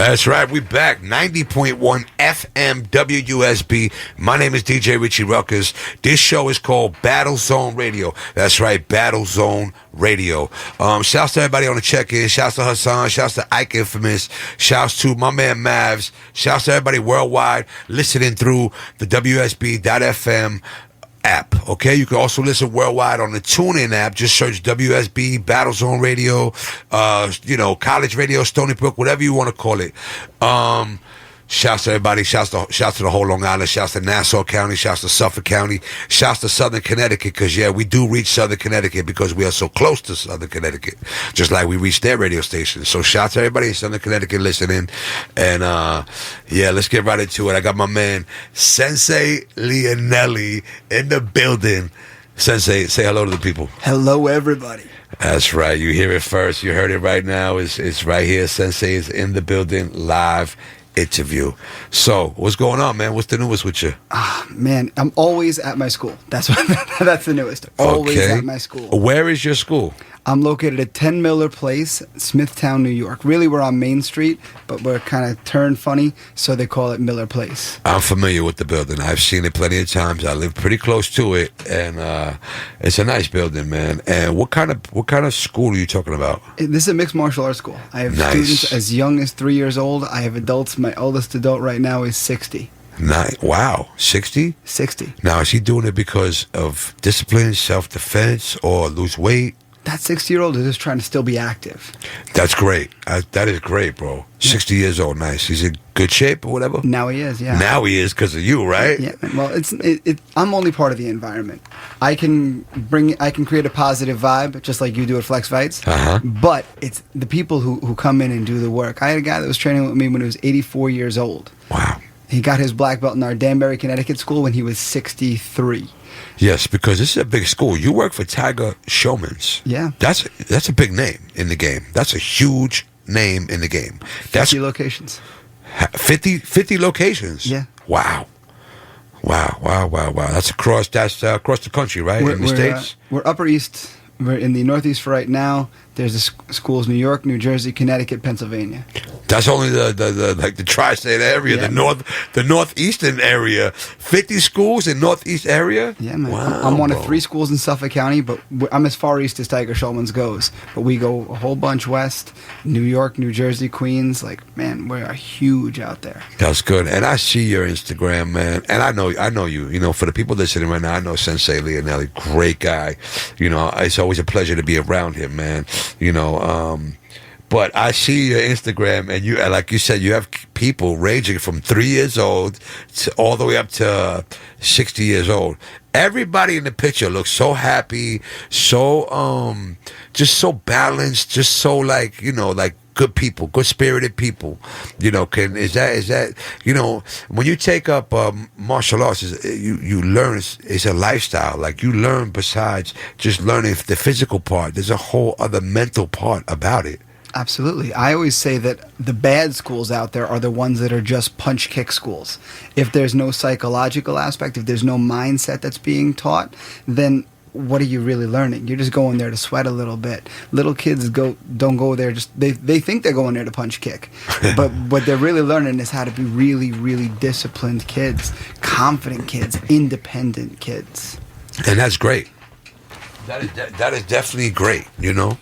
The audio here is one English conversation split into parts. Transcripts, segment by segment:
That's right. We back. 90.1 FM WUSB. My name is DJ Richie Rukkuss. This show is called Battle Zone Radio. That's right, Battle Zone Radio. Shouts to everybody on the check-in. Shouts to Hassan. Shouts to Ike Infamous. Shouts to my man Mavs. Shouts to everybody worldwide listening through the WSB.FM app. Okay, you can also listen worldwide on the TuneIn app. Just search WSB Battlezone Radio, College Radio, Stony Brook, whatever you want to call it. Shouts to everybody. Shouts to the whole Long Island. Shouts to Nassau County. Shouts to Suffolk County. Shouts to Southern Connecticut, because we do reach Southern Connecticut because we are so close to Southern Connecticut, just like we reach their radio station. So shouts to everybody in Southern Connecticut listening. And let's get right into it. I got my man Sensei Leonelli in the building. Sensei, say hello to the people. Hello, everybody. That's right. You hear it first. You heard it right now. It's right here. Sensei is in the building, live interview. So, what's going on, man? What's the newest with you? Man, I'm always at my school. That's the newest. Always at my school. Where is your school? I'm located at 10 Miller Place, Smithtown, New York. Really, we're on Main Street, but we're kind of turned funny, so they call it Miller Place. I'm familiar with the building. I've seen it plenty of times. I live pretty close to it, and it's a nice building, man. And what kind of school are you talking about? This is a mixed martial arts school. I have students as young as 3 years old. I have adults. My oldest adult right now is 60. Nice. Wow, 60? 60. Now, is he doing it because of discipline, self-defense, or lose weight? That 60-year-old is just trying to still be active. That's great. That is great, bro. Yeah. 60 years old, nice. He's in good shape or whatever? Now he is, yeah. Now he is because of you, right? Yeah. Well, I'm only part of the environment. I can create a positive vibe, just like you do at Flex Fights. But it's the people who come in and do the work. I had a guy that was training with me when he was 84 years old. Wow. He got his black belt in our Danbury, Connecticut school when he was 63. Yes, because this is a big school. You work for Tiger Showmans. Yeah. That's a big name in the game. That's a huge name in the game. 50 locations. 50 locations? Yeah. Wow. That's across the country, right? In the States? We're Upper East. We're in the Northeast for right now. There's the schools: New York, New Jersey, Connecticut, Pennsylvania. That's only the tri-state area, yeah, the northeastern area. 50 schools in northeast area. Yeah, man. Wow, I'm one of 3 schools in Suffolk County, but I'm as far east as Tiger Showman's goes. But we go a whole bunch west: New York, New Jersey, Queens. Like, man, we are huge out there. That's good. And I see your Instagram, man. And I know you. You know, for the people listening right now, I know Sensei Leonelli, great guy. You know, it's always a pleasure to be around him, man. You know, but I see your Instagram, and you, like you said, you have people ranging from 3 years old to all the way up to 60 years old. Everybody in the picture looks so happy, so just so balanced, just so like good people, good spirited people. You know, is that when you take up martial arts, you learn it's a lifestyle. Like, you learn, besides just learning the physical part, there's a whole other mental part about it. Absolutely. I always say that the bad schools out there are the ones that are just punch kick schools. If there's no psychological aspect, if there's no mindset that's being taught, then what are you really learning? You're just going there to sweat a little bit. Little kids don't go there just they think they're going there to punch kick. But what they're really learning is how to be really, really disciplined kids, confident kids, independent kids. And that's great. That is definitely great, you know?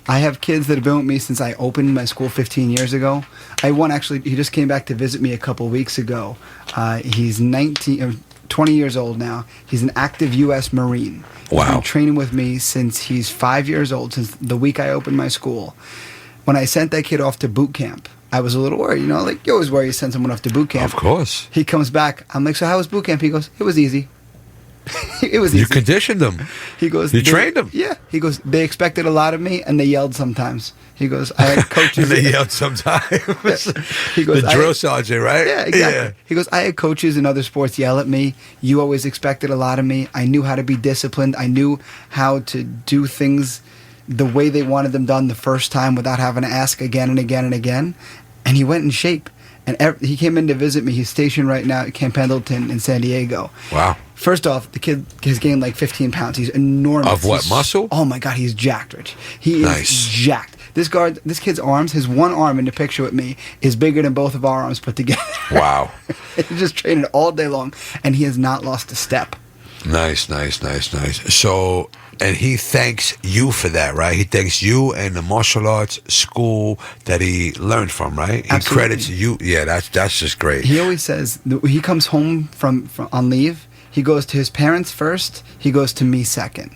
I have kids that have been with me since I opened my school 15 years ago. He just came back to visit me a couple weeks ago. He's 20 years old now. He's an active U.S. Marine. Wow. He's been training with me since he's 5 years old, since the week I opened my school. When I sent that kid off to boot camp, I was a little worried. You know, like, you always worry you send someone off to boot camp. Of course. He comes back. I'm like, so how was boot camp? He goes, it was easy. It was easy. You conditioned them. He goes, you trained them. Yeah. He goes, they expected a lot of me, and they yelled sometimes. He goes, I had coaches. And they yelled sometimes. He goes, the drill sergeant, right? Yeah, exactly. Yeah. He goes, I had coaches in other sports yell at me. You always expected a lot of me. I knew how to be disciplined. I knew how to do things the way they wanted them done the first time without having to ask again and again and again. And he went in shape. And he came in to visit me. He's stationed right now at Camp Pendleton in San Diego. Wow. First off, the kid has gained like 15 pounds. He's enormous. Of what, muscle? Oh, my God, he's jacked, Rich. He is jacked. This kid's arms, his one arm in the picture with me is bigger than both of our arms put together. Wow. He's just training all day long, and he has not lost a step. Nice. So, and he thanks you for that, right? He thanks you and the martial arts school that he learned from, right? He Absolutely. credits you. Yeah, that's just great. He always says he comes home from on leave. He goes to his parents first. He goes to me second.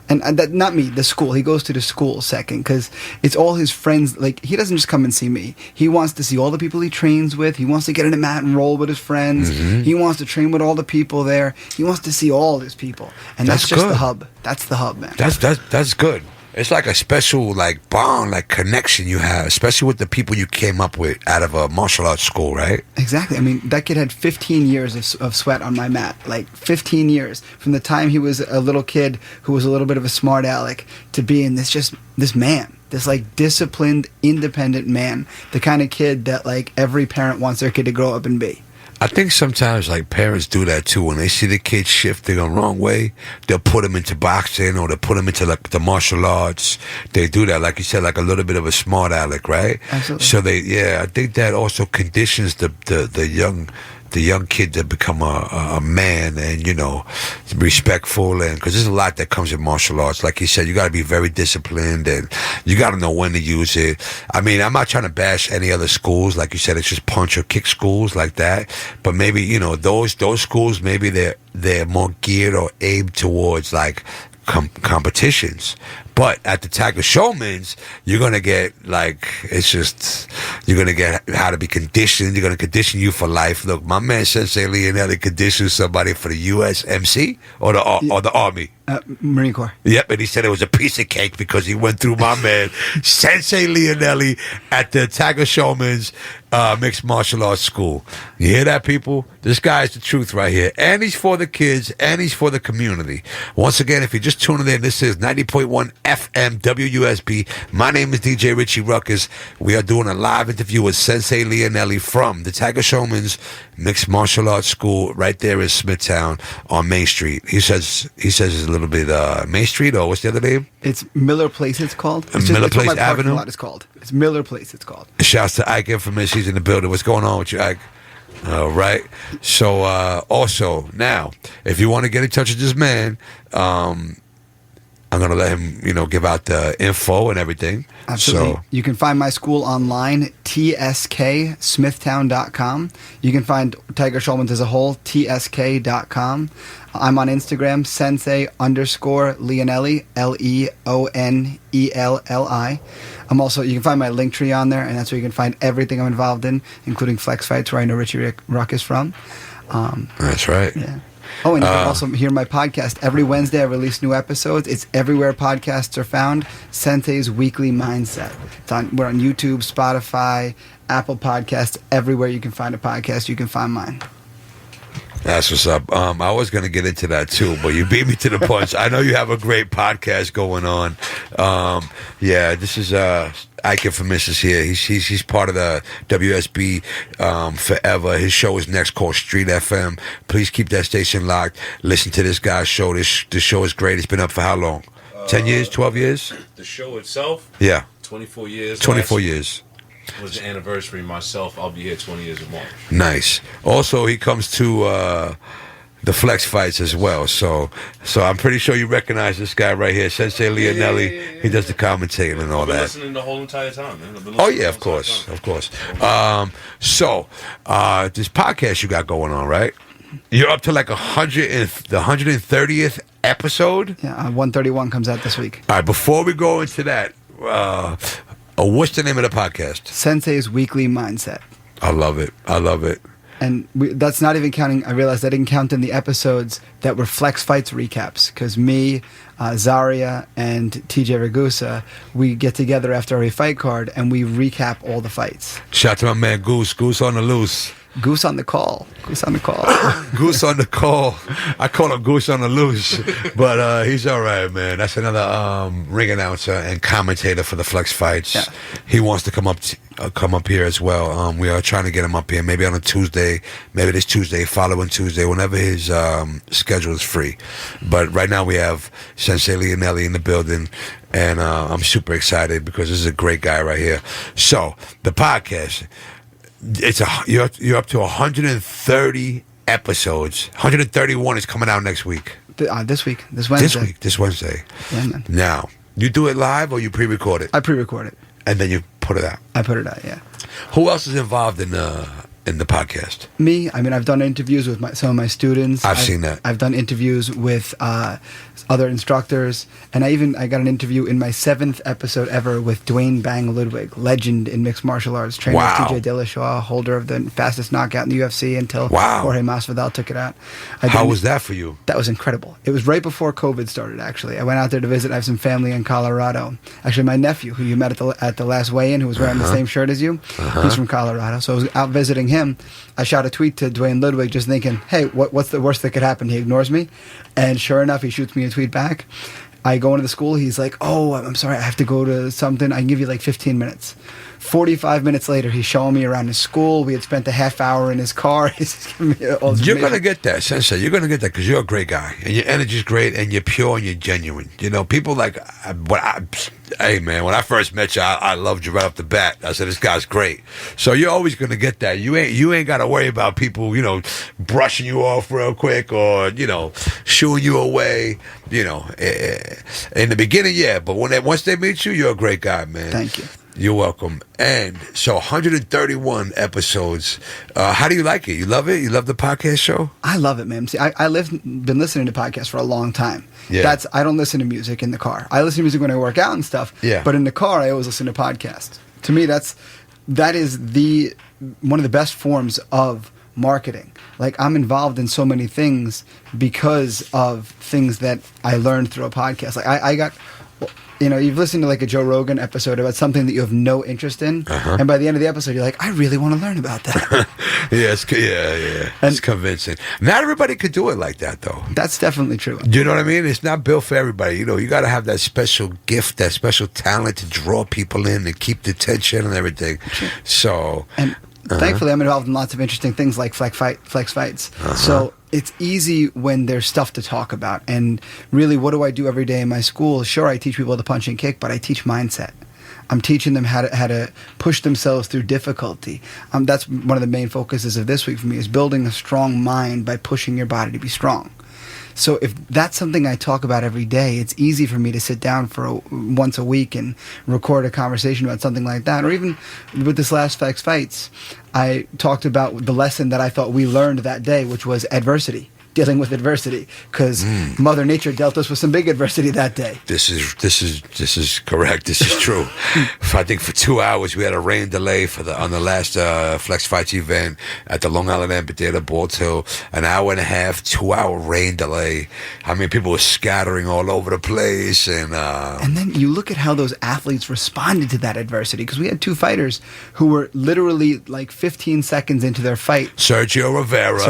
And that, not me, the school. He goes to the school second because it's all his friends. Like, he doesn't just come and see me. He wants to see all the people he trains with. He wants to get in a mat and roll with his friends. Mm-hmm. He wants to train with all the people there. He wants to see all his people. And that's just good. the hub. That's the hub, man. That's good. It's like a special bond, connection you have, especially with the people you came up with out of a martial arts school, right? Exactly. I mean, that kid had 15 years of sweat on my mat. 15 years. From the time he was a little kid who was a little bit of a smart aleck to being this man. This disciplined, independent man. The kind of kid that every parent wants their kid to grow up and be. I think sometimes parents do that too. When they see the kid shifting the wrong way, they'll put him into boxing or they'll put him into the martial arts. They do that, like you said, a little bit of a smart aleck, right? Absolutely. So I think that also conditions the young kid to become a man and, respectful. And because there's a lot that comes with martial arts. Like you said, you got to be very disciplined and you got to know when to use it. I mean, I'm not trying to bash any other schools. Like you said, it's just punch or kick schools like that. But maybe, those schools, maybe they're more geared or aimed towards competitions. But at the Tiger Showman's, you're going to get, you're going to get how to be conditioned. You're going to condition you for life. Look, my man Sensei Leonelli conditioned somebody for the USMC or the Army. Marine Corps. Yep, and he said it was a piece of cake because he went through my man Sensei Leonelli at the Tiger Showman's mixed martial arts school. You hear that, people? This guy is the truth right here. And he's for the kids, and he's for the community. Once again, if you're just tuning in, this is 90.1 FM WUSB. My name is DJ Richie Rukkuss. We are doing a live interview with Sensei Leonelli from the Tiger Showman's mixed martial arts school right there in Smithtown on Main Street. He says it's a little bit Main Street, or what's the other name? It's Miller Place, it's called. Miller Place what my parking Avenue? lot is called. It's Miller Place, it's called. Shouts to Ike Infamous. He's in the building. What's going on with you, Ike? All right. So, also, now, if you want to get in touch with this man, I'm going to let him, give out the info and everything. Absolutely. So, you can find my school online, tsmasmithtown.com. You can find Tiger Showman's as a whole, tsk.com. I'm on Instagram, Sensei_Leonelli, Leonelli. You can find my Linktree on there, and that's where you can find everything I'm involved in, including Flex Fights, where I know Richie Rukkuss from. that's right. Yeah. Oh, and you can also hear my podcast. Every Wednesday I release new episodes. It's everywhere podcasts are found. Sensei's Weekly Mindset. We're on YouTube, Spotify, Apple Podcasts. Everywhere you can find a podcast, you can find mine. That's what's up. I was going to get into that too, but you beat me to the punch. I know you have a great podcast going on. This is Ike Infamous is here. He's part of the WSB forever. His show is next called Street FM. Please keep that station locked. Listen to this guy's show. This show is great. It's been up for how long? 10 years? 12 years? The show itself? Yeah. 24 years. 24 years. Was the anniversary. Myself, I'll be here 20 years in March. Nice. Also, he comes to the Flex Fights as well. So I'm pretty sure you recognize this guy right here, Sensei Leonelli. Yeah. He does the commentating and all I've been that. listening the whole entire time, man. Oh yeah, of course. This podcast you got going on, right? You're up to the 130th episode. Yeah, 131 comes out this week. All right. Before we go into that, what's the name of the podcast? Sensei's Weekly Mindset. I love it. And that's not even counting. I realized I didn't count in the episodes that were Flex Fights recaps, because me, Zaria, and DJ Rukkuss, we get together after every fight card and we recap all the fights. Shout out to my man Goose on the loose. Goose on the call. Goose on the call. Goose on the call. I call him Goose on the loose, but he's all right, man. That's another ring announcer and commentator for the Flex Fights. Yeah. He wants to come up here as well. We are trying to get him up here, maybe on a Tuesday, maybe this Tuesday, following Tuesday, whenever his schedule is free. But right now we have Sensei Leonelli in the building, and I'm super excited because this is a great guy right here. So the podcast, you're up to 130 episodes. 131 is coming out next week. This Wednesday. This Wednesday. Yeah, man. Now, you do it live or you pre-record it? I pre-record it. And then you put it out? I put it out, yeah. Who else is involved in the podcast? Me. I mean, I've done interviews with some of my students. I've seen that. I've done interviews with other instructors, and I got an interview in my 7th episode ever with Dwayne Bang Ludwig, legend in mixed martial arts, trainer of TJ Dillashaw, holder of the fastest knockout in the UFC until Jorge Masvidal took it out. How was that for you? That was incredible. It was right before COVID started, actually. I went out there to visit. I have some family in Colorado. Actually, my nephew, who you met at the last weigh-in, who was wearing the same shirt as you, he's from Colorado. So I was out visiting him. I shot a tweet to Dwayne Ludwig just thinking, hey, what's the worst that could happen? He ignores me. And sure enough, he shoots me a tweet back. I go into the school. He's like, oh, I'm sorry, I have to go to something. I can give you like 15 minutes. 45 minutes later, he's showing me around his school. We had spent a half hour in his car. He's just giving me all this You're going to get that, Sensei. You're going to get that because you're a great guy. And your energy's great, and you're pure, and you're genuine. You know, people like, hey, man, when I first met you, I loved you right off the bat. I said, this guy's great. So you're always going to get that. You ain't got to worry about people, brushing you off real quick or, shooing you away. In the beginning, yeah. But once they meet you, you're a great guy, man. Thank you. You're welcome. And so 131 episodes. How do you like it? You love it? You love the podcast show? I love it, man. See, I've been listening to podcasts for a long time. Yeah. I don't listen to music in the car. I listen to music when I work out and stuff. Yeah. But in the car, I always listen to podcasts. To me, that is one of the best forms of marketing. Like, I'm involved in so many things because of things that I learned through a podcast. Like, I got... you've listened to like a Joe Rogan episode about something that you have no interest in, and by the end of the episode, you're like, I really want to learn about that. Yeah. It's convincing. Not everybody could do it like that, though. That's definitely true. Do you know what I mean? It's not built for everybody. You got to have that special gift, that special talent to draw people in and keep the attention and everything. So... And thankfully, I'm involved in lots of interesting things like Flex Fights. So it's easy when there's stuff to talk about. And really, what do I do every day in my school? Sure, I teach people to punch and kick, but I teach mindset. I'm teaching them how to push themselves through difficulty. That's one of the main focuses of this week for me, is building a strong mind by pushing your body to be strong. So if that's something I talk about every day, it's easy for me to sit down for once a week and record a conversation about something like that. Or even with this last Flex Fights, I talked about the lesson that I thought we learned that day, which was adversity. Dealing with adversity, because Mother Nature dealt us with some big adversity that day. This is correct. This is true. I think for 2 hours we had a rain delay on the last Flex Fights event at the Long Island Amphitheater, Balls Hill. An hour and a half, 2 hour rain delay. I mean, people were scattering all over the place, and then you look at how those athletes responded to that adversity, because we had two fighters who were literally like 15 seconds into their fight. Sergio Rivera,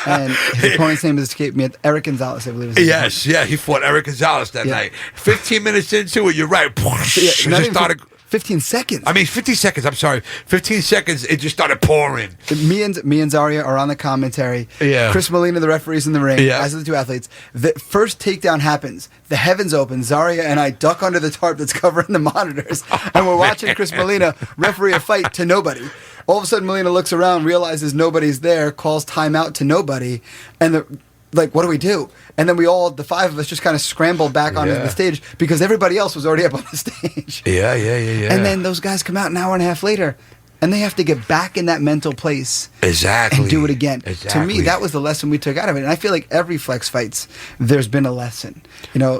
and his opponent's name has escaped me. Eric Gonzalez, I believe. Is his name. He fought Eric Gonzalez that night. 15 mints into it, you're right. It just started. 15 seconds. I mean, 15 seconds. I'm sorry. 15 seconds, it just started pouring. Me and Zaria are on the commentary. Yeah. Chris Molina, the referee's in the ring, yeah. as are the two athletes. The first takedown happens. The heavens open. Zaria and I duck under the tarp that's covering the monitors. And we're watching Chris Molina referee a fight to nobody. All of a sudden, Molina looks around, realizes nobody's there, calls timeout to nobody, and what do we do? And then the five of us, just kind of scrambled back onto the stage because everybody else was already up on the stage. Yeah. And then those guys come out an hour and a half later, and they have to get back in that mental place. Exactly. And do it again. Exactly. To me, that was the lesson we took out of it. And I feel like every Flex Fights, there's been a lesson.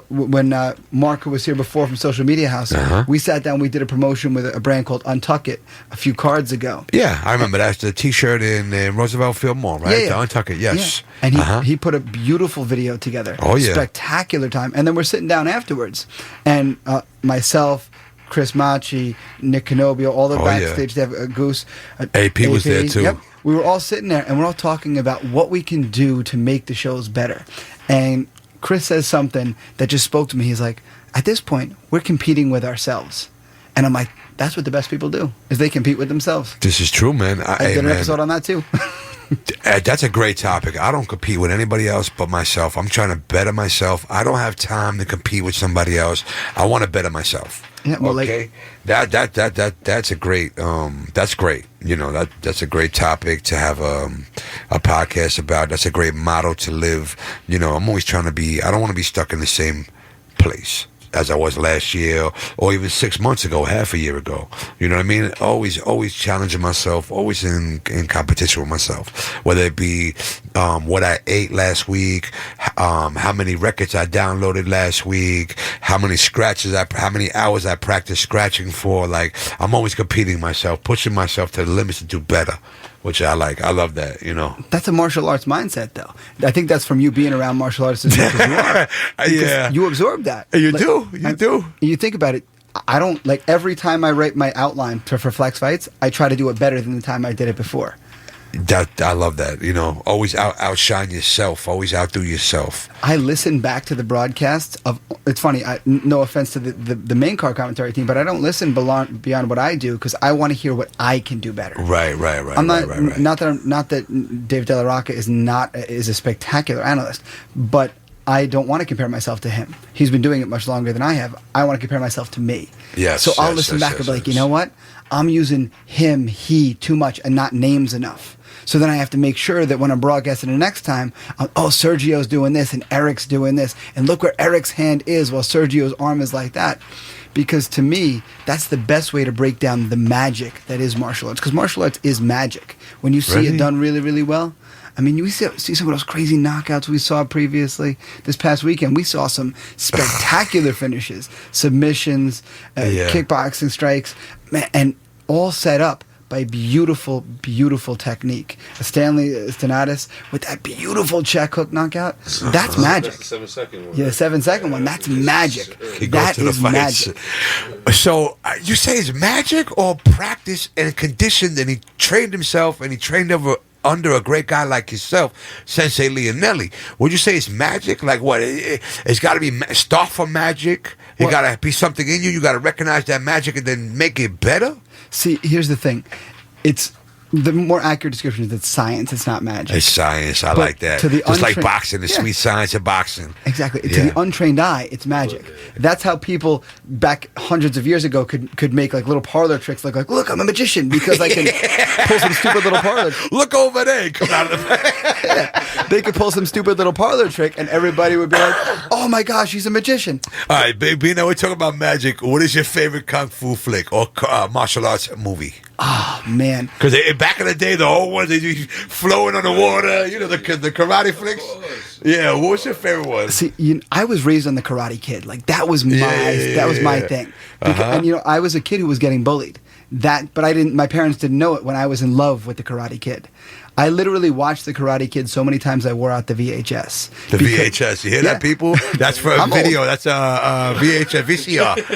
When Mark, who was here before from Social Media House, we sat down, we did a promotion with a brand called Untuck It a few cards ago. Yeah, I remember that's the T-shirt in Roosevelt Field Mall, right? Yeah. The Untuck It, yes. Yeah. And he put a beautiful video together. Oh, yeah. Spectacular time. And then we're sitting down afterwards. And myself, Chris Machi, Nick Canobio, all the backstage. They have Goose. AP was there too. Yep. we were all sitting there and we're all talking about what we can do to make the shows better. And Chris says something that just spoke to me. He's like, at this point, we're competing with ourselves. And I'm like, that's what the best people do, is they compete with themselves. This is true, man. I did an episode on that too. That's a great topic. I don't compete with anybody else but myself. I'm trying to better myself. I don't have time to compete with somebody else. I want to better myself. Yeah, well, okay, that's a great. That's great. You know, that's a great topic to have a podcast about. That's a great motto to live. You know, I'm always trying to be. I don't want to be stuck in the same place as I was last year, or even 6 months ago, half a year ago. You know what I mean? Always challenging myself, always in competition with myself. Whether it be what I ate last week, how many records I downloaded last week, how many hours I practiced scratching for. Like, I'm always competing myself, pushing myself to the limits to do better, which I like. I love that, you know. That's a martial arts mindset, though. I think that's from you being around martial arts as much as you are. Yeah. You absorb that. You do. You think about it. I don't, like, every time I write my outline for Flex Fights, I try to do it better than the time I did it before. I love that, you know. Always outshine yourself. Always outdo yourself. I listen back to the broadcasts of. It's funny. No offense to the main car commentary team, but I don't listen beyond what I do because I want to hear what I can do better. Right. I'm not. Right. Not that Dave De La Rocca is a spectacular analyst, but I don't want to compare myself to him. He's been doing it much longer than I have. I want to compare myself to me. Yes. So I'll listen back and be like, you know what? I'm using him, he too much, and not names enough. So then I have to make sure that when I'm broadcasting the next time, Sergio's doing this and Eric's doing this. And look where Eric's hand is while Sergio's arm is like that. Because to me, that's the best way to break down the magic that is martial arts. Because martial arts is magic. When you see it done really, really well. I mean, you see some of those crazy knockouts we saw previously. This past weekend, we saw some spectacular finishes, submissions, kickboxing strikes, and all set up by beautiful, beautiful technique. Stanley Stanatis with that beautiful check hook knockout. That's magic. That's the 7-second one. Yeah, the 7-second one. That's magic. That is magic. So you say it's magic or practice and conditioned, and he trained himself and he trained under a great guy like yourself, Sensei Leonelli. Would you say it's magic? Like what? It's got to be start from magic. It got to be something in you. You got to recognize that magic and then make it better. See, here's the thing. It's the more accurate description is it's science. It's not magic. It's science. I like that. Just like boxing, the sweet science of boxing. Exactly. To the untrained eye, it's magic. That's how people back hundreds of years ago could make like little parlor tricks. Like look, I'm a magician because I can pull some stupid little parlor. Look over there. Come out of the. They could pull some stupid little parlor trick, and everybody would be like, "Oh my gosh, he's a magician." All right, baby. Now we're talking about magic. What is your favorite kung fu flick or martial arts movie? Oh man, because back in the day, the old ones, they be flowing on the water. You know, the karate flicks. Yeah, what was your favorite one? See, I was raised on the Karate Kid. Like that was my thing. And I was a kid who was getting bullied. But I didn't. My parents didn't know it when I was in love with the Karate Kid. I literally watched the Karate Kid so many times I wore out the VHS. VHS, you hear that, people? That's for a video. Old. That's a VHS,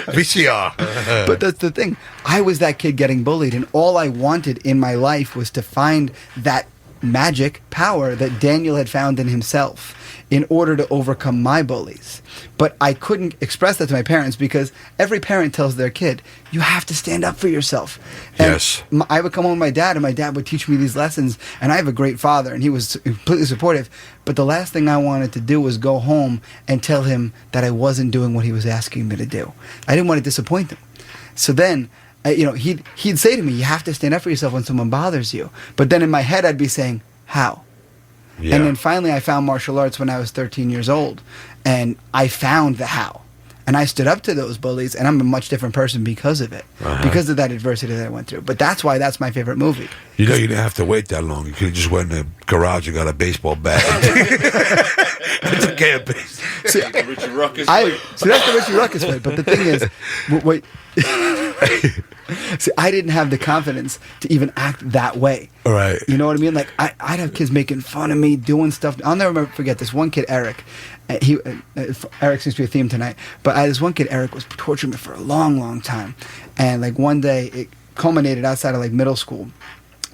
VCR. But that's the thing. I was that kid getting bullied, and all I wanted in my life was to find that magic power that Daniel had found in himself in order to overcome my bullies. But I couldn't express that to my parents because every parent tells their kid, you have to stand up for yourself. And yes. I would come home with my dad, and my dad would teach me these lessons, and I have a great father, and he was completely supportive. But the last thing I wanted to do was go home and tell him that I wasn't doing what he was asking me to do. I didn't want to disappoint him. So then, he'd say to me, you have to stand up for yourself when someone bothers you. But then in my head, I'd be saying, how? Yeah. And then finally I found martial arts when I was 13 years old, and I found the how. And I stood up to those bullies, and I'm a much different person because of it, because of that adversity that I went through. But that's why that's my favorite movie. You know, you didn't have to wait that long. You could have just went in the garage and got a baseball bat. It's a campus. See, Richie Rukkuss. That's the Richie Rukkuss way. But the thing is, wait. See, I didn't have the confidence to even act that way. Right. You know what I mean? Like, I'd have kids making fun of me, doing stuff. I'll never forget this one kid, Eric. Eric seems to be a theme tonight. But this one kid, Eric, was torturing me for a long, long time. And, like, one day, it culminated outside of, like, middle school.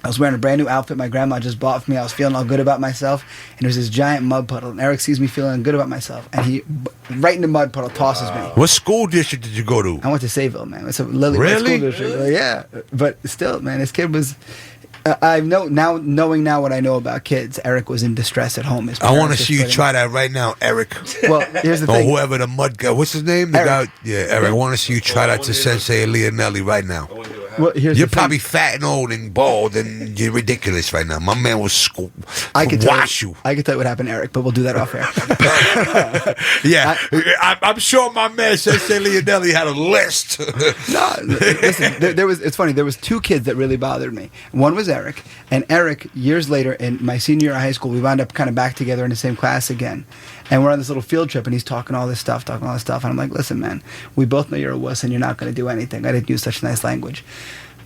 I was wearing a brand new outfit my grandma just bought for me. I was feeling all good about myself, and there's this giant mud puddle. And Eric sees me feeling good about myself, and he, right in the mud puddle, tosses me. What school district did you go to? I went to Sayville, man. It's a Lily Really? school district. Yeah, but still, man, this kid was. I know now, knowing now what I know about kids, Eric was in distress at home. His I want to parents see just you put him- try that right now, Eric. Well, here's the Or thing. whoever the mud guy. What's his name? The Eric. guy. Yeah, Eric. I want to see you try that to Sensei and Leonelli right now. Well, here's You're the thing. probably fat and old and bald, and you're ridiculous right now. My man was I could wash you. I could tell you what happened to Eric, but we'll do that off air. Yeah, I'm sure my man Sensei Leonelli had a list. No, listen. There was. It's funny. There was two kids that really bothered me. One was Eric, and Eric. Years later, in my senior year of high school, we wound up kind of back together in the same class again, and we're on this little field trip, and he's talking all this stuff, and I'm like, listen, man, we both know you're a wuss, and you're not going to do anything. I didn't use such nice language.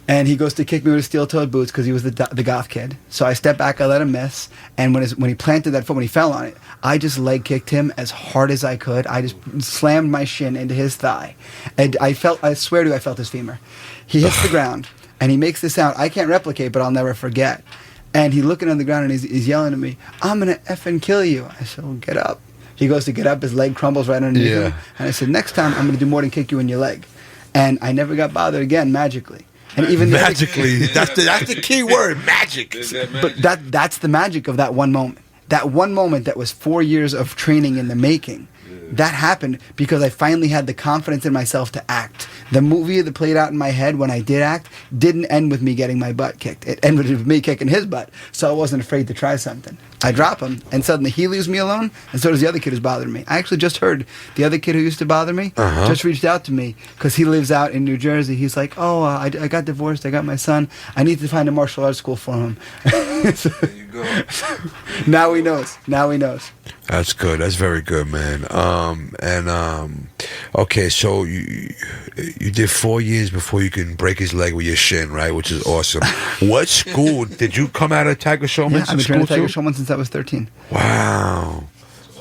And he goes to kick me with his steel-toed boots because he was the goth kid. So I step back, I let him miss, and when he planted that foot, when he fell on it, I just leg kicked him as hard as I could. I just slammed my shin into his thigh, and I swear to you, I felt his femur. He hits the ground, and he makes this sound I can't replicate, but I'll never forget. And he's looking on the ground, and he's yelling at me, "I'm gonna effing kill you!" I said, "Well, get up." He goes to get up, his leg crumbles right underneath him, and I said, "Next time, I'm gonna do more than kick you in your leg." And I never got bothered again, magically. And even Magically, that's the key word, magic. But that's the magic of that one moment. That one moment that was 4 years of training in the making. That happened because I finally had the confidence in myself to act. The movie that played out in my head when I did act didn't end with me getting my butt kicked. It ended with me kicking his butt. So I wasn't afraid to try something. I drop him, and suddenly he leaves me alone, and so does the other kid who's bothering me. I actually just heard the other kid who used to bother me just reached out to me because he lives out in New Jersey. He's like, I got divorced. I got my son. I need to find a martial arts school for him. So, There you go. now he knows. Now he knows. That's good. That's very good, man. Okay, so you did 4 years before you can break his leg with your shin, right? Which is awesome. What school did you come out of Tiger Showman's Yeah, I've been school training Tiger too? Showman since I was 13. Wow.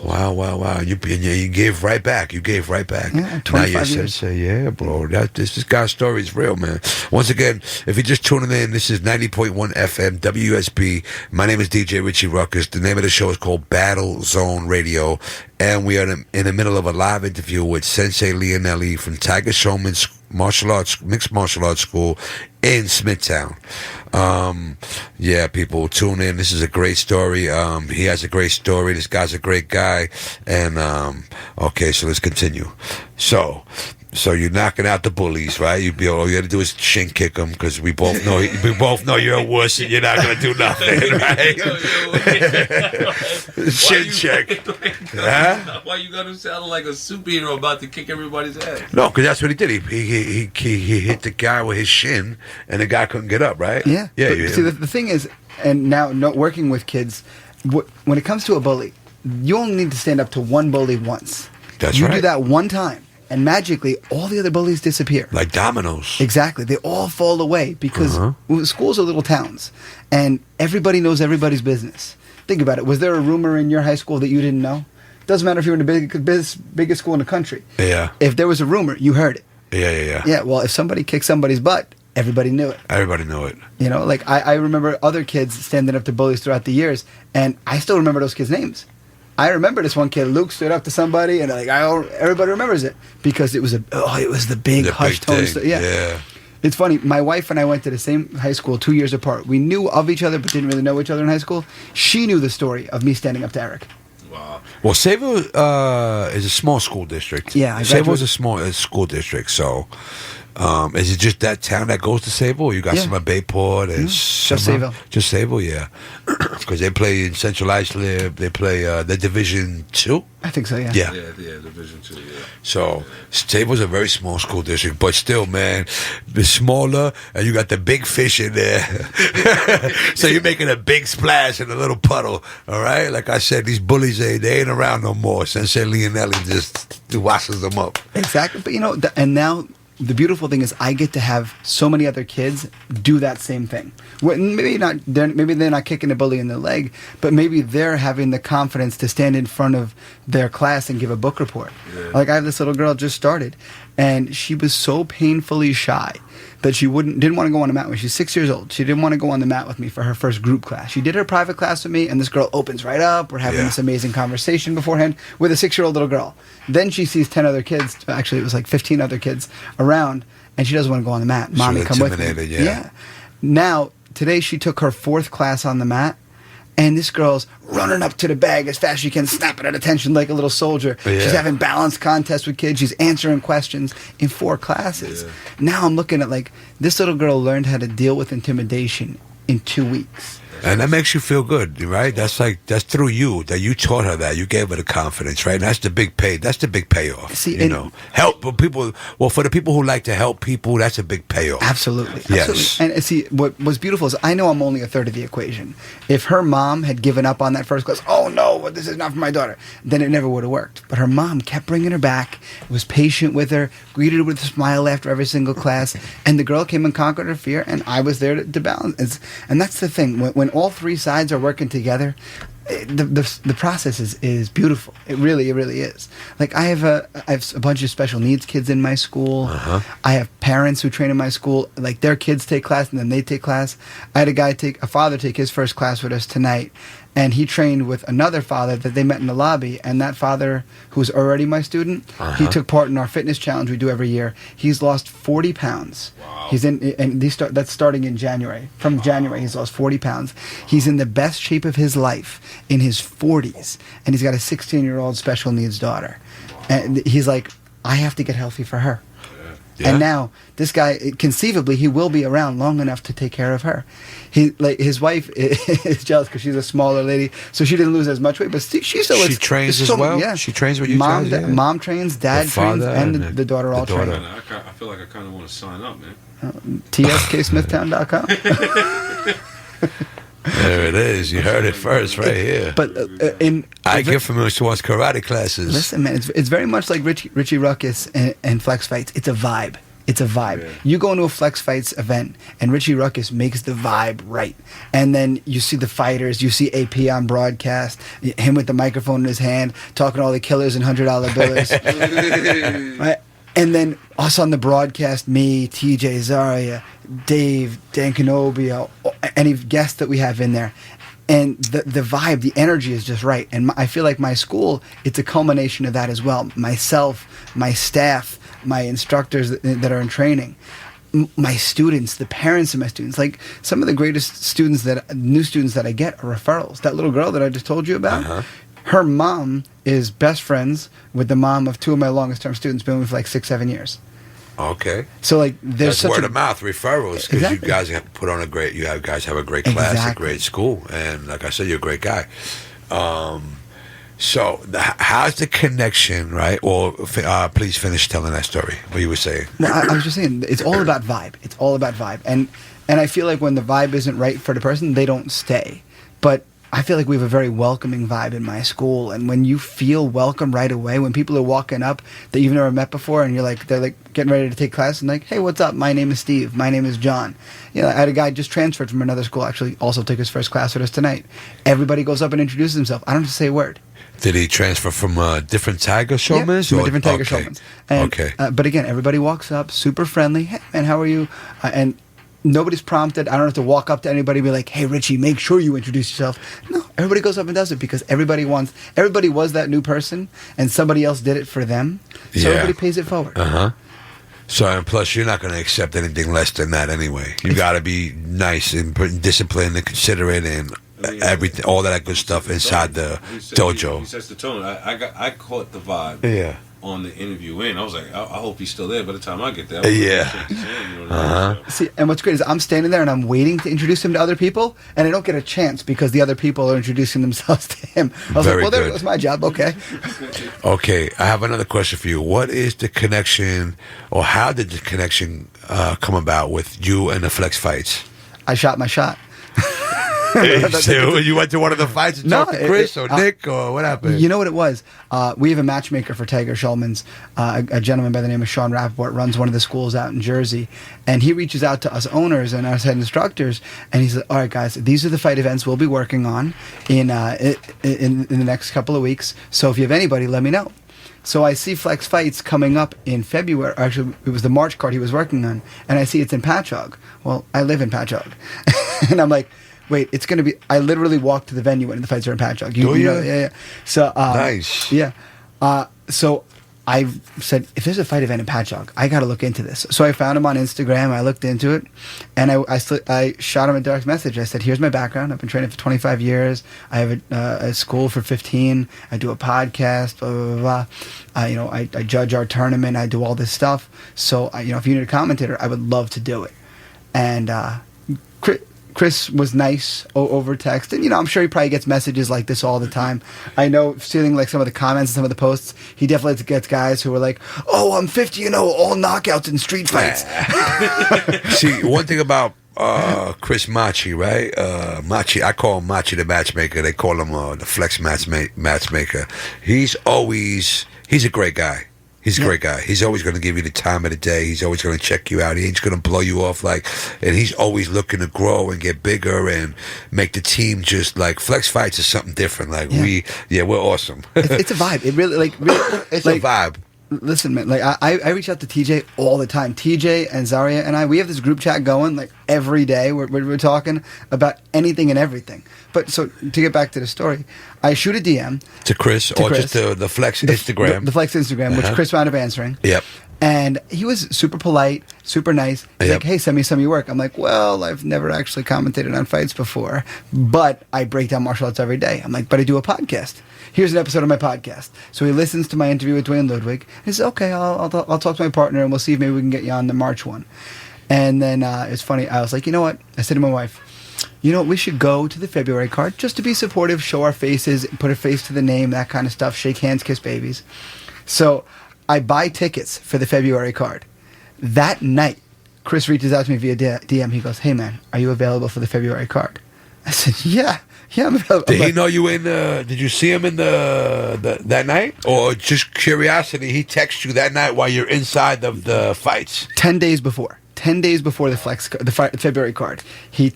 Wow. You gave right back. You gave right back. Yeah, 25 now you're years. Sensei. Yeah, bro. This guy's story is real, man. Once again, if you're just tuning in, this is 90.1 FM, WUSB. My name is DJ Richie Rukkuss. The name of the show is called Battle Zone Radio. And we are in the middle of a live interview with Sensei Leonelli from Tiger Showman's mixed martial arts school in Smithtown. Yeah, people, tune in. This is a great story. He has a great story. This guy's a great guy. And okay, so let's continue. So you're knocking out the bullies, right? All you got to do is shin kick them because we both know you're a wuss and you're not gonna do nothing, right? Shin check. Huh? Why you gonna sound like a superhero about to kick everybody's ass? No, because that's what he did. He hit the guy with his shin, and the guy couldn't get up, right? Yeah. Yeah. But see, the thing is, and now working with kids, when it comes to a bully, you only need to stand up to one bully once. That's you right. do that one time, and magically, all the other bullies disappear. Like dominoes. Exactly. They all fall away because schools are little towns, and everybody knows everybody's business. Think about it. Was there a rumor in your high school that you didn't know? Doesn't matter if you're in the biggest school in the country. Yeah. If there was a rumor, you heard it. Yeah. Yeah, well, if somebody kicked somebody's butt, everybody knew it. Everybody knew it. You know, like I remember other kids standing up to bullies throughout the years, and I still remember those kids' names. I remember this one kid, Luke, stood up to somebody, and everybody remembers it because it was the big hushed tone. Yeah. It's funny. My wife and I went to the same high school 2 years apart. We knew of each other, but didn't really know each other in high school. She knew the story of me standing up to Eric. Wow. Well, Sayville is a small school district. Yeah, Sayville is a small school district. So, is it just that town that goes to Sayville? Or you got some at Bayport and just Sayville. Just Sayville, yeah. Because they play in Central Islip. They play the Division 2. I think so. Yeah. Yeah. Yeah, Division 2, yeah. So Sayville's a very small school district, but still, man, it's smaller, and you got the big fish in there. So you're making a big splash in a little puddle. All right, like I said, these bullies they ain't around no more. Sensei Leonelli just washes them up. Exactly. But you know, and now the beautiful thing is I get to have so many other kids do that same thing. Maybe they're not kicking a bully in the leg, but maybe they're having the confidence to stand in front of their class and give a book report. Yeah. Like I have this little girl just started, and she was so painfully shy that she didn't want to go on the mat with me. She's 6 years old. She didn't want to go on the mat with me for her first group class. She did her private class with me, and this girl opens right up. We're having this amazing conversation beforehand with a 6-year-old little girl. Then she sees 10 other kids. Actually, it was like 15 other kids around, and she doesn't want to go on the mat. Mommy, come with me. Yeah. Now, today she took her 4th class on the mat, and this girl's running up to the bag as fast as she can, snapping at attention like a little soldier. Yeah. She's having balance contests with kids. She's answering questions in 4 classes. Yeah. Now I'm looking at, like, this little girl learned how to deal with intimidation in 2 weeks. And that makes you feel good, right? That's through you, that you taught her that. You gave her the confidence, right? And that's the big payoff. See, you know, help people. Well, for the people who like to help people, that's a big payoff. Absolutely. Yes. Absolutely. And see, what was beautiful is I know I'm only a third of the equation. If her mom had given up on that first class, oh no, this is not for my daughter, then it never would have worked. But her mom kept bringing her back, was patient with her, greeted her with a smile after every single class, and the girl came and conquered her fear, and I was there to balance. And that's the thing. When all 3 sides are working together, the process is beautiful. It really is. Like I have a bunch of special needs kids in my school. I have parents who train in my school. Like their kids take class and then they take class. I had a father take his first class with us tonight, and he trained with another father that they met in the lobby. And that father, who's already my student, he took part in our fitness challenge we do every year. He's lost 40 pounds. Wow. He's that's starting in January. From January, he's lost 40 pounds. He's in the best shape of his life in his 40s, and he's got a 16-year-old special needs daughter. Wow. And he's like, I have to get healthy for her. Yeah. And now this guy, conceivably, he will be around long enough to take care of her. His wife is jealous because she's a smaller lady, so she didn't lose as much weight. But she still trains as well. Yeah, she trains with you guys. Yeah. Mom trains, dad trains, and the daughter all trains. I feel like I kind of want to sign up, man. tsmasmithtown.com. There it is. You heard it first, right here. But I get from him to watch karate classes. Listen, man, it's very much like Richie Rukkuss and Flex Fights. It's a vibe. It's a vibe. Yeah. You go into a Flex Fights event, and Richie Rukkuss makes the vibe right. And then you see the fighters. You see AP on broadcast, him with the microphone in his hand, talking to all the killers and $100 billers. Right? And then us on the broadcast, me, TJ, Zaria, Dave, Dan Canobio, any guests that we have in there. And the vibe, the energy is just right. And I feel like my school, it's a culmination of that as well. Myself, my staff, my instructors that are in training, my students, the parents of my students. Like some of the greatest new students that I get are referrals. That little girl that I just told you about, her mom is best friends with the mom of 2 of my longest term students, been with me for like 6-7 years. Okay. So like there's that's word of mouth referrals, because exactly. you guys have put on guys have a great class, exactly. a great school, and like I said, you're a great guy. So how's the connection, right? Or please finish telling that story. What you were saying? No, I was just saying it's all about vibe. It's all about vibe, and I feel like when the vibe isn't right for the person, they don't stay. But I feel like we have a very welcoming vibe in my school, and when you feel welcome right away, when people are walking up that you've never met before, and they're like getting ready to take class, and like, hey, what's up? My name is Steve. My name is John. You know, I had a guy just transferred from another school, actually also took his first class with us tonight. Everybody goes up and introduces himself. I don't have to say a word. Did he transfer from a different Tiger Showman's? Yeah, from a different Tiger Showman's. Okay. But again, everybody walks up, super friendly. Hey, man, how are you? And nobody's prompted. I don't have to walk up to anybody and be like, hey, Richie, make sure you introduce yourself. No, everybody goes up and does it because everybody was that new person and somebody else did it for them. So everybody pays it forward. So, and plus, you're not going to accept anything less than that anyway. You got to be nice and disciplined and considerate and everything, all that good stuff inside the dojo. He sets the tone. I caught the vibe. Yeah. On the interview I was like, I hope he's still there by the time I get there. See, and what's great is I'm standing there and I'm waiting to introduce him to other people, and I don't get a chance because the other people are introducing themselves to him. I was like, well, there goes my job. Okay. Okay, I have another question for you. What is the connection, or how did the connection come about with you and the Flex Fights? I shot my shot. So you went to one of the fights and talked to Chris or Nick, or what happened? You know what it was? We have a matchmaker for Tiger Schulman's, a gentleman by the name of Sean Rappaport, runs one of the schools out in Jersey, and he reaches out to us owners and us head instructors, and he says, all right, guys, these are the fight events we'll be working on in the next couple of weeks, so if you have anybody, let me know. So I see Flex Fights coming up in February. Actually, it was the March card he was working on, and I see it's in Patchogue. Well, I live in Patchogue, and I'm like, wait, it's going to be. I literally walked to the venue when the fights are in Patchogue. You know, yeah. So Nice. yeah. So I said, if there's a fight event in Patchogue, I got to look into this. So I found him on Instagram. I looked into it, and I shot him a direct message. I said, here's my background. I've been training for 25 years. I have a school for 15. I do a podcast, blah, blah, blah, blah. I judge our tournament. I do all this stuff. So, if you need a commentator, I would love to do it. And Chris was nice over text, and I'm sure he probably gets messages like this all the time. I know, seeing like some of the comments and some of the posts, he definitely gets guys who are like, "Oh, I'm 50, all knockouts in street fights." See, one thing about Chris Machi, right? Machi, I call him Machi the matchmaker. They call him the Flex matchmaker. He's a great guy. He's a great guy. He's always going to give you the time of the day. He's always going to check you out. He ain't going to blow you off and he's always looking to grow and get bigger and make the team just like Flex Fights is something different. We're awesome. It's a vibe. It really, it's a vibe. Listen, man, I reach out to TJ all the time. TJ and Zaria and we have this group chat going every day. We're talking about anything and everything. But so to get back to the story, I shoot a DM to Chris. Just the Flex Instagram. The Flex Instagram, which Chris wound up answering. Yep. And he was super polite, super nice. He's like, hey, send me some of your work. I'm like, well, I've never actually commentated on fights before, but I break down martial arts every day. I'm like, but I do a podcast. Here's an episode of my podcast. So he listens to my interview with Dwayne Ludwig. He says, okay, I'll talk to my partner, and we'll see if maybe we can get you on the March one. And then it's funny. I was like, you know what? I said to my wife, we should go to the February card just to be supportive, show our faces, put a face to the name, that kind of stuff, shake hands, kiss babies. So I buy tickets for the February card. That night, Chris reaches out to me via DM. He goes, hey, man, are you available for the February card? I said, yeah, I'm available. Did he know you did you see him in that night? Or just curiosity, he texts you that night while you're inside of the fights? 10 days before. 10 days before the February card, he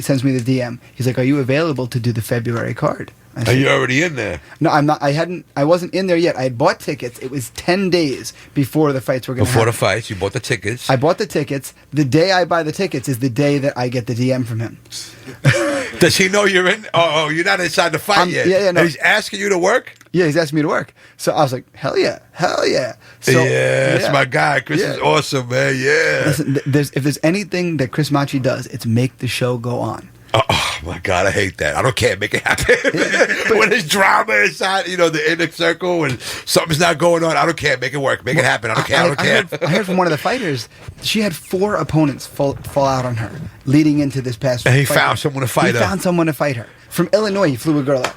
sends me the DM. He's like, "Are you available to do the February card?" Are you already in there? No, I'm not. I wasn't in there yet. I had bought tickets. It was 10 days before the fights were going to happen. Before the fights, you bought the tickets. I bought the tickets. The day I buy the tickets is the day that I get the DM from him. Does he know you're in? Oh, you're not inside the fight yet. Yeah, no. And he's asking you to work? Yeah, he's asking me to work. So I was like, hell yeah. So, that's my guy. Chris is awesome, man. Yeah. Listen, if there's anything that Chris Machi does, it's make the show go on. Oh my God, I hate that. I don't care. Make it happen. When there's drama inside, the inner circle and something's not going on, I don't care. Make it work. Make it happen. I don't care. I heard from one of the fighters, she had 4 opponents fall out on her leading into this past And he fight. found someone to fight her. He found someone to fight her. From Illinois, he flew a girl out.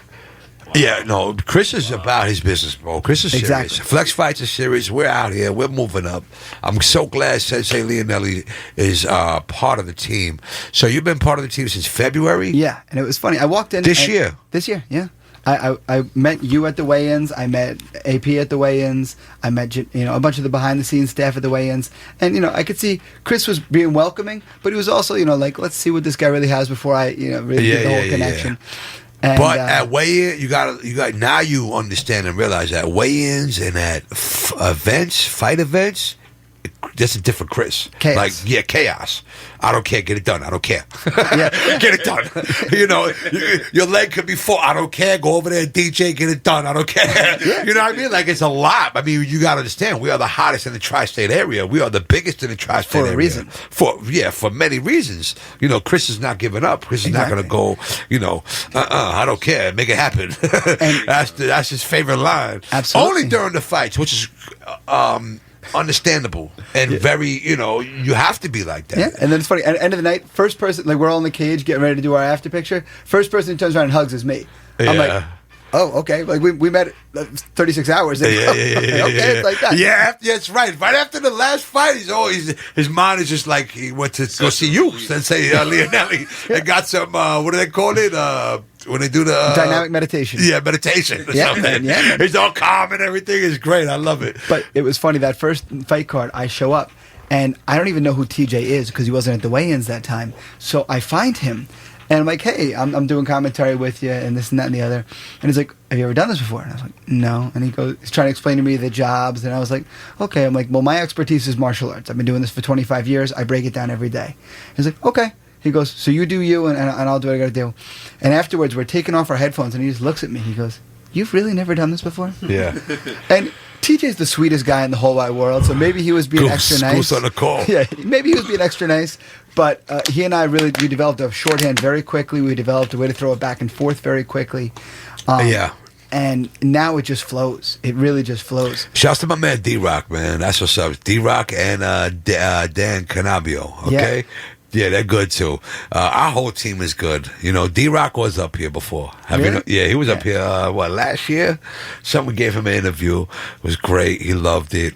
Yeah, no, Chris is about his business, bro. Chris is serious. Exactly. Flex Fights is serious. We're out here. We're moving up. I'm so glad Sensei Leonelli is part of the team. So you've been part of the team since February? Yeah, and it was funny. I walked in... This year? This year, yeah. I met you at the weigh-ins. I met AP at the weigh-ins. I met a bunch of the behind-the-scenes staff at the weigh-ins. And, I could see Chris was being welcoming, but he was also, let's see what this guy really has before I, really get the whole connection. Yeah. And, but at weigh-in, you got now you understand and realize that weigh-ins and at fight events, that's a different Chris. Chaos. Chaos. I don't care. Get it done. I don't care. Yeah. Get it done. Your leg could be full. I don't care. Go over there, DJ. Get it done. I don't care. Yeah. You know what I mean? It's a lot. I mean, you got to understand. We are the hottest in the tri-state area. We are the biggest in the tri-state area. For a reason. For many reasons. Chris is not giving up. Chris is not going to go. I don't care. Make it happen. That's his favorite line. Absolutely. Only during the fights, which is understandable and very, you have to be like that. Yeah, and then it's funny. At the end of the night, first person, we're all in the cage getting ready to do our after picture. First person who turns around and hugs is me. Yeah. I'm like, oh, okay. We met 36 hours. Yeah. Okay, it's like that. Yeah, that's right. Right after the last fight, his mind is just like he went to go see you, Sensei Leonelli, and got some. What do they call it? When they do the dynamic meditation. Yeah, meditation or something. Yeah. It's all calm and everything is great. I love it. But it was funny, that first fight card, I show up, and I don't even know who TJ is because he wasn't at the weigh-ins that time. So I find him, And I'm like, hey, I'm doing commentary with you and this and that and the other. And he's like, have you ever done this before? And I was like, no. And he's trying to explain to me the jobs. And I was like, okay. I'm like, well, my expertise is martial arts. I've been doing this for 25 years. I break it down every day. He's like, okay. He goes, so you do you and I'll do what I got to do. And afterwards, we're taking off our headphones and he just looks at me. He goes, you've really never done this before? Yeah. And TJ's the sweetest guy in the whole wide world, so maybe he was being extra nice. Goose on the call. Yeah, maybe he was being extra nice, but he and I we developed a shorthand very quickly. We developed a way to throw it back and forth very quickly. Yeah. And now it just flows. It really just flows. Shouts to my man D-Rock, man. That's what's up. D-Rock and Dan Canabio, okay? Yeah. Yeah, they're good too. Our whole team is good. You know, D-Rock was up here before. Really? Yeah, he was up here, last year? Someone gave him an interview. It was great. He loved it.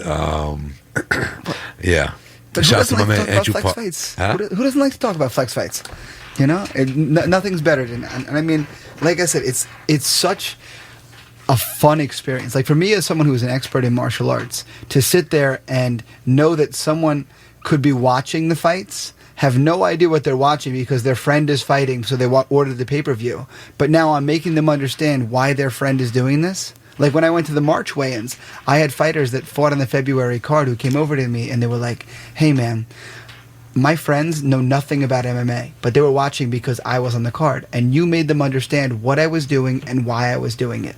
Yeah. But who doesn't like to talk about flex fights? Huh? Who doesn't like to talk about flex fights? You know? Nothing's better than that. And I mean, like I said, it's such a fun experience. Like for me as someone who is an expert in martial arts, to sit there and know that someone could be watching the fights, have no idea what they're watching because their friend is fighting, so they ordered the pay-per-view. But now I'm making them understand why their friend is doing this. Like when I went to the March weigh-ins, I had fighters that fought on the February card who came over to me and they were like, hey man, my friends know nothing about MMA, but they were watching because I was on the card. And you made them understand what I was doing and why I was doing it.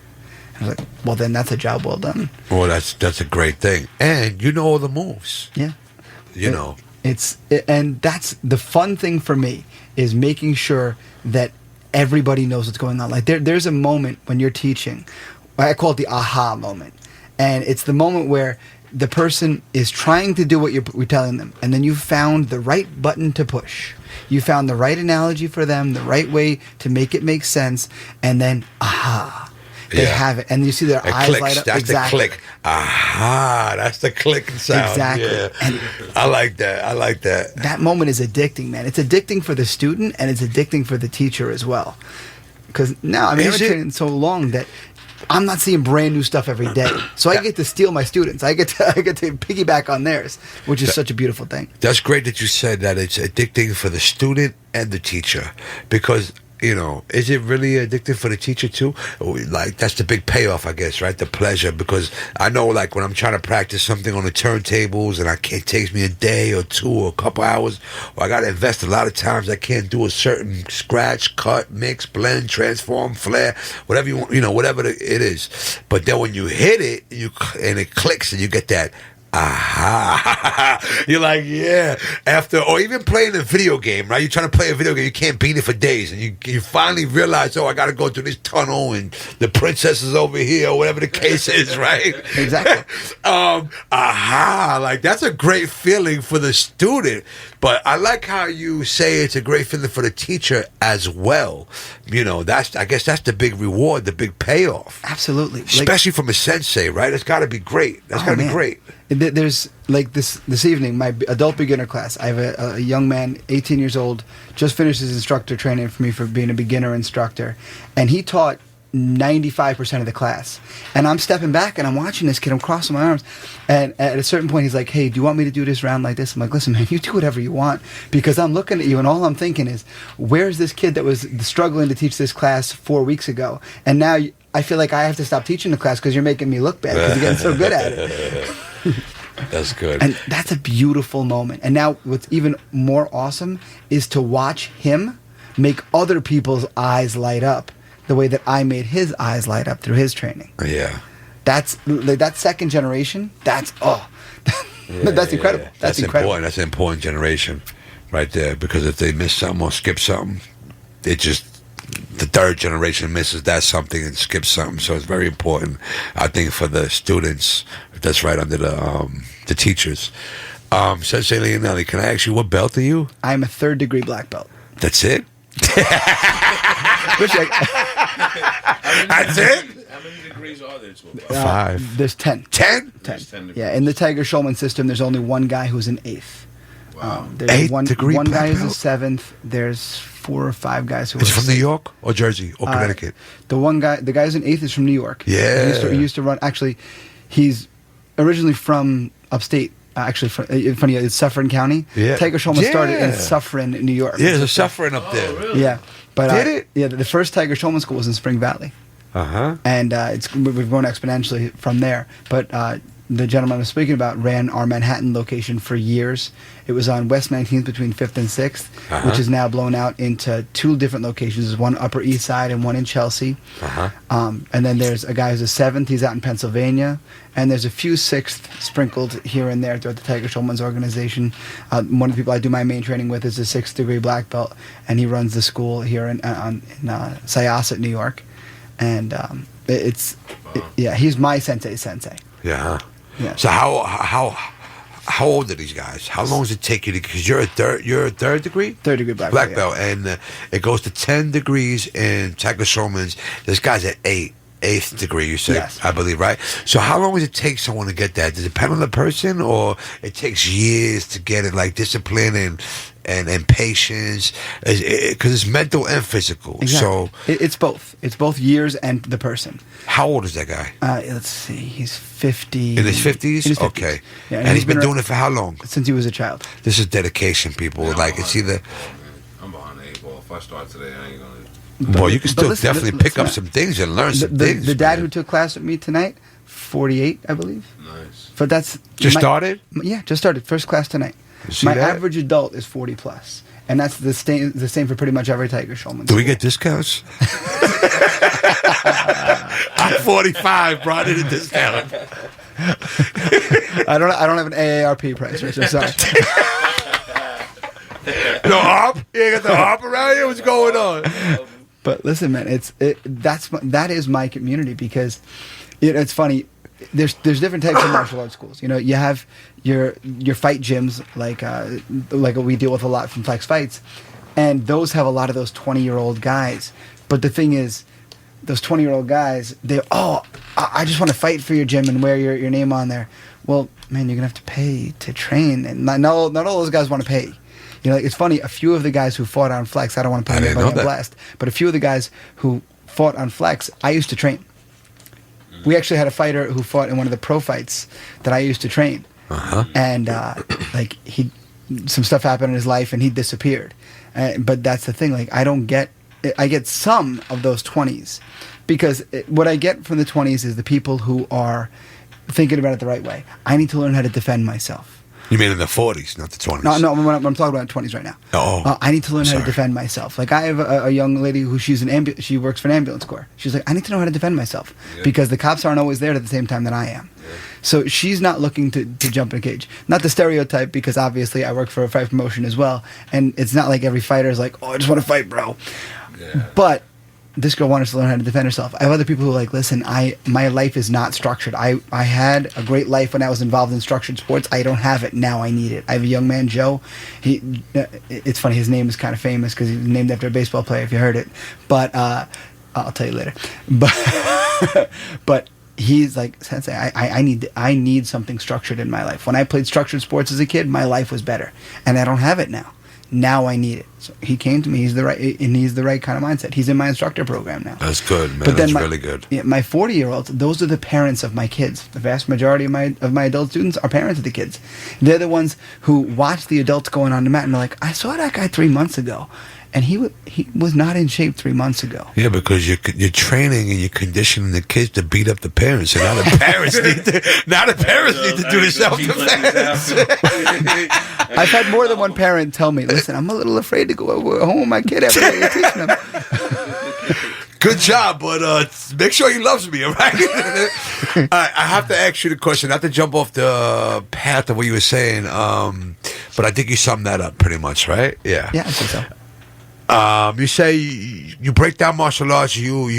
I was like, well then that's a job well done. Well, that's a great thing. And you know all the moves. Yeah. You know. And that's the fun thing for me, is making sure that everybody knows what's going on. Like there's a moment when you're teaching, I call it the aha moment, and it's the moment where the person is trying to do what we're telling them, and then you found the right button to push. You found the right analogy for them, the right way to make it make sense, and then aha. They have it, and you see their eyes clicks. light up. That's exactly. the click. Aha! That's the clicking sound. Exactly. Yeah. And I like that. That moment is addicting, man. It's addicting for the student, and it's addicting for the teacher as well. Because now, I mean, I've been training so long that I'm not seeing brand new stuff every day. So I get to steal my students. I get to piggyback on theirs, which is such a beautiful thing. That's great that you said that it's addicting for the student and the teacher, because. You know, is it really addictive for the teacher too? Like, that's the big payoff, I guess, right? The pleasure, because I know, like, when I'm trying to practice something on the turntables and it takes me a day or two or a couple hours, or I got to invest a lot of times, I can't do a certain scratch, cut, mix, blend, transform, flare, whatever you want, you know, whatever it is. But then when you hit it, and it clicks and you get that, aha. You're like, yeah. Or even playing a video game, right? You're trying to play a video game, you can't beat it for days, and you finally realize, I got to go through this tunnel, and the princess is over here, or whatever the case is, right? Exactly. Aha. Like, that's a great feeling for the student, but I like how you say it's a great feeling for the teacher as well. You know, I guess that's the big reward, the big payoff. Absolutely. Especially from a sensei, right? It's got to be great. That's got to be great. There's like this evening, my adult beginner class. I have a young man, 18 years old, just finished his instructor training for me for being a beginner instructor, and he taught 95% of the class. And I'm stepping back and I'm watching this kid. I'm crossing my arms, and at a certain point, he's like, "Hey, do you want me to do this round like this?" I'm like, "Listen, man, you do whatever you want," because I'm looking at you, and all I'm thinking is, "Where's this kid that was struggling to teach this class 4 weeks ago, and now I feel like I have to stop teaching the class because you're making me look bad because you're getting so good at it." That's good. And that's a beautiful moment. And now what's even more awesome is to watch him make other people's eyes light up the way that I made his eyes light up through his training. Yeah. That's like, that second generation, that's incredible. Yeah. That's incredible. Important. That's an important generation right there, because if they miss something or skip something, the third generation misses that something and skips something. So it's very important, I think, for the students. That's right under the teachers. Sensei Leonelli, can I ask you, what belt are you? I'm a 3rd degree black belt. That's it? That's it? How many degrees are there to a belt? 5. There's 10. 10? 10. 10 degrees. Yeah, in the Tiger Schulman system, there's only one guy who's an 8th. Wow. There's 8th degree one black guy who's belt? a 7th. There's 4 or 5 guys who Is are it from New York or Jersey or Connecticut? The guy who's an 8th is from New York. Yeah. He used to run. Actually, he's originally from upstate Actually, funny, it's Suffern County. Yeah. Tiger Showman started in Suffern, New York. Yeah, there's a suffering up there. Really? Yeah. But, Did it? Yeah, the first Tiger Showman school was in Spring Valley. Uh-huh. And we've grown exponentially from there. But the gentleman I was speaking about ran our Manhattan location for years. It was on West 19th between 5th and 6th, which is now blown out into 2 different locations. There's one Upper East Side and one in Chelsea. And then there's a guy who's a 7th. He's out in Pennsylvania. And there's a few 6th sprinkled here and there throughout the Tiger Showman's organization. One of the people I do my main training with is a 6th degree black belt, and he runs the school here in Syosset, New York. And he's my sensei. Yeah. Yeah. So how old are these guys? How long does it take you to? Because you're a third degree. Third degree black belt, and it goes to 10 degrees in Tiger Showman's. This guy's at 8th degree. You say, Yes. I believe, right? So how long does it take someone to get that? Does it depend on the person, or it takes years to get it? Like discipline and patience, because it's mental and physical. Exactly. So it's both. It's both years and the person. how old is that guy? Let's see. He's 50. In his 50s? In his 50s. Okay. Yeah, and he's been doing it for how long? Since he was a child. This is dedication, people. Yeah, like, it's either... I'm behind the 8 ball. If I start today, I ain't gonna. Well, you can still listen, definitely listen, pick up some things and learn some things. The dad man. who took class with me tonight, 48, I believe. Nice. But that's... Just started? Yeah, just started. First class tonight. You see My that? average adult is 40 plus. And that's the same for pretty much every Tiger Showman. Do we get discounts? I'm 45, bro. I need a discount. I don't have an AARP price, Rich. I'm sorry. No harp? You ain't got the harp around here? What's going on? But listen, man, that is my community, because it's funny. There's different types of martial arts schools. You know, you have your fight gyms like we deal with a lot from Flex Fights, and those have a lot of those 20-year-old guys. But the thing is, those 20-year-old guys, I just want to fight for your gym and wear your name on there. Well, man, you're gonna have to pay to train, and not all those guys want to pay. You know, like, it's funny. A few of the guys who fought on Flex, I don't want to put anybody on blast, but a few of the guys who fought on Flex, I used to train. We actually had a fighter who fought in one of the pro fights that I used to train, and some stuff happened in his life, and he disappeared. But that's the thing. Like, I get some of those 20s, because what I get from the 20s is the people who are thinking about it the right way. I need to learn how to defend myself. You mean in the 40s, not the 20s? No, I'm talking about 20s right now. Oh. I need to learn how to defend myself. Like, I have a young lady who she works for an ambulance corps. She's like, I need to know how to defend myself, because the cops aren't always there at the same time that I am. Yeah. So she's not looking to jump in a cage. Not the stereotype, because obviously I work for a fight promotion as well, and it's not like every fighter is like, oh, I just want to fight, bro. Yeah. But this girl wanted to learn how to defend herself. I have other people who are like, listen, my life is not structured. I had a great life when I was involved in structured sports. I don't have it. Now I need it. I have a young man, Joe. It's funny, his name is kind of famous because he was named after a baseball player, if you heard it. But I'll tell you later. But he's like, Sensei, I need something structured in my life. When I played structured sports as a kid, my life was better. And I don't have it now. Now I need it. So he came to me. He's the right kind of mindset. He's in my instructor program now. That's good, man. But then that's really good. Yeah, my 40-year-olds, those are the parents of my kids. The vast majority of my adult students are parents of the kids. They're the ones who watch the adults going on the mat and they're like, I saw that guy 3 months ago, and he was not in shape 3 months ago. Yeah, because you're training and you're conditioning the kids to beat up the parents, and now the parents need to do the self-defense. I've had more than one parent tell me, listen, I'm a little afraid to go home with my kid after you're teaching them. Good job, but make sure he loves me, all right? I have to ask you the question, not to jump off the path of what you were saying, but I think you summed that up pretty much, right? Yeah. Yeah, I think so. You say you break down martial arts. You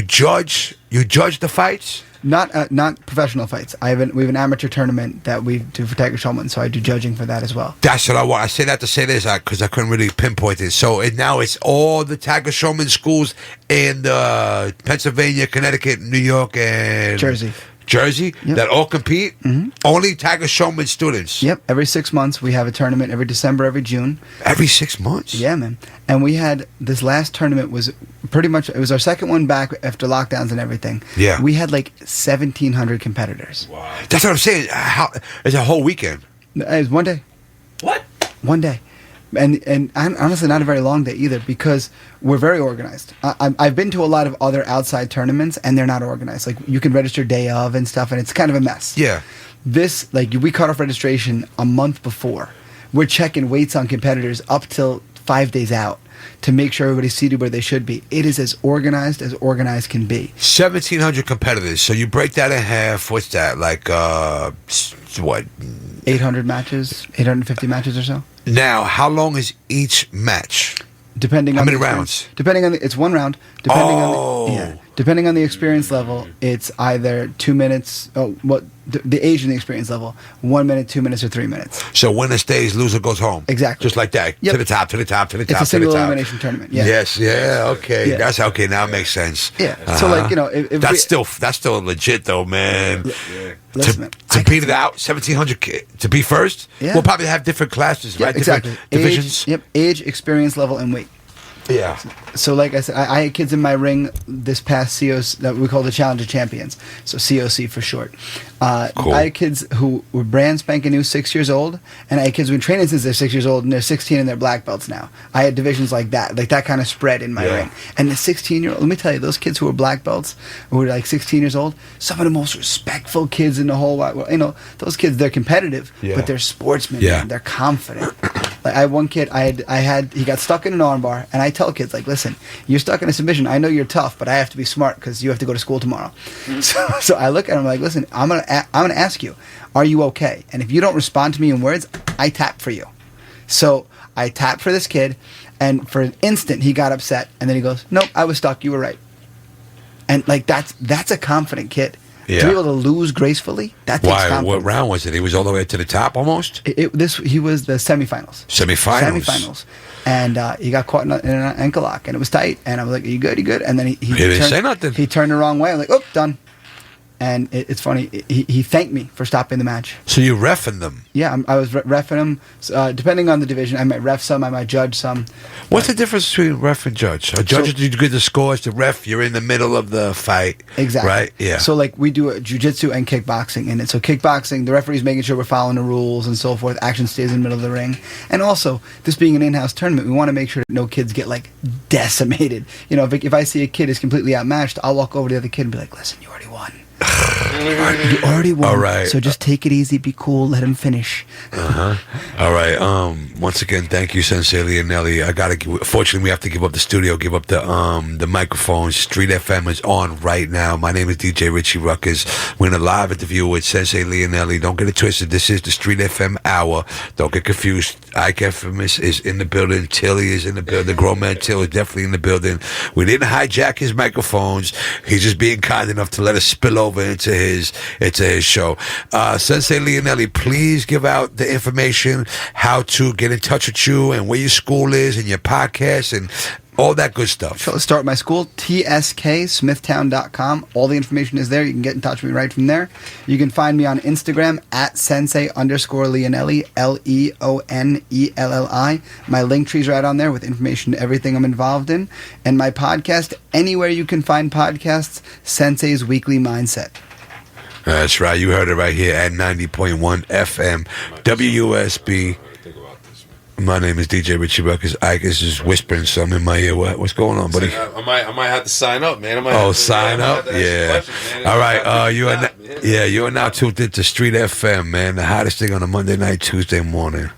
judge the fights. Not professional fights. We have an amateur tournament that we do for Tiger Showman, so I do judging for that as well. That's what I want. I say that to say this because I couldn't really pinpoint it. So now it's all the Tiger Showman schools in Pennsylvania, Connecticut, New York, and Jersey. Jersey, Yep. that all compete? Only Tiger Showman students? Yep, every 6 months we have a tournament, every December, every June. Every 6 months? Yeah, man. And we had this last tournament was pretty much, it was our second one back after lockdowns and everything. Yeah. We had like 1,700 competitors. Wow. That's what I'm saying. It's a whole weekend. It was one day. What? One day. And honestly, not a very long day either, because we're very organized. I've been to a lot of other outside tournaments, and they're not organized. Like, you can register day of and stuff, and it's kind of a mess. Yeah. This, like, we cut off registration a month before. We're checking weights on competitors up till 5 days out to make sure everybody's seated where they should be. It is as organized can be. 1,700 competitors. So you break that in half. What's that? Like, what? 800 matches, 850 matches or so. Now, how long is each match? Depending How on many the rounds? Depending on it's one round. Depending on the experience level, it's either 2 minutes. The age and the experience level: 1 minute, 2 minutes, or 3 minutes. So winner stays, loser goes home. Exactly. Just like that. Yep. To the top, to the top, to the top, It's a to the single top. elimination tournament. Yeah. Yes. Yeah. Okay. Yeah. That's okay. Now it makes sense. Yeah. So, like, you know, if that's still legit though, man. Listen, man, To beat it out, 1,700 to be first. Yeah. We'll probably have different classes, yeah, right? exactly. Different divisions. Age, experience level, and weight. Yeah. So, like I said, I had kids in my ring this past COC that we call the Challenger Champions. So COC for short. Cool. I had kids who were brand spanking new, 6 years old, and I had kids who've been training since they're 6 years old, and they're 16 and they're black belts now. I had divisions like that kind of spread in my ring. And the 16-year-old, let me tell you, those kids who were black belts, who were like 16 years old, some of the most respectful kids in the whole wide world. You know, those kids, they're competitive, but they're sportsmen. Yeah. Man. They're confident. Like, I had one kid, he got stuck in an armbar, and I tell kids, like, listen, you're stuck in a submission. I know you're tough, but I have to be smart because you have to go to school tomorrow. So I look at him like, listen, I'm gonna ask you, are you okay? And if you don't respond to me in words, I tap for you. So I tapped for this kid, and for an instant he got upset, and then he goes, nope, I was stuck. You were right. And like that's a confident kid. Yeah. To be able to lose gracefully, that takes Why? confidence. What round was it? He was all the way to the top almost? He was the semifinals. Semifinals. And he got caught in an ankle lock, and it was tight. And I was like, "Are you good? You good?" And then he didn't say nothing. He turned the wrong way. I'm like, "Oh, done." And it's funny. He thanked me for stopping the match. So you reffing them? Yeah, I was reffing him. Depending on the division, I might ref some, I might judge some. What's the difference between ref and judge? A judge, you get the scores. The ref, you're in the middle of the fight. Exactly. Right? Yeah. So, like, we do jiu-jitsu and kickboxing in it. So kickboxing, the referee's making sure we're following the rules and so forth. Action stays in the middle of the ring. And also, this being an in-house tournament, we want to make sure that no kids get, like, decimated. You know, if I see a kid is completely outmatched, I'll walk over to the other kid and be like, listen, you already won. You already won. All right. So just take it easy, be cool, let him finish. All right. Once again, thank you, Sensei Leonelli. Fortunately, we have to give up the studio, give up the microphones. Street FM is on right now. My name is DJ Richie Rukkuss. We're in a live interview with Sensei Leonelli. Don't get it twisted. This is the Street FM hour. Don't get confused. Ike FM is in the building. Tilly is in the building. The grown man Till is definitely in the building. We didn't hijack his microphones. He's just being kind enough to let us spill over into his show. Sensei Leonelli, please give out the information, how to get in touch with you and where your school is and your podcast and all that good stuff. So let's start with my school, tsmasmithtown.com. All the information is there. You can get in touch with me right from there. You can find me on Instagram at Sensei_Leonelli, Leonnelli. My link tree's right on there with information, everything I'm involved in. And my podcast, anywhere you can find podcasts, Sensei's Weekly Mindset. That's right. You heard it right here at 90.1 FM, WUSB. My name is DJ Richie Rukkuss. Ike is just whispering something in my ear. What's going on, buddy? I might have to sign up, man. Sign up? Yeah. All right. You are now tuned into Street FM, man. The hottest thing on a Monday night, Tuesday morning.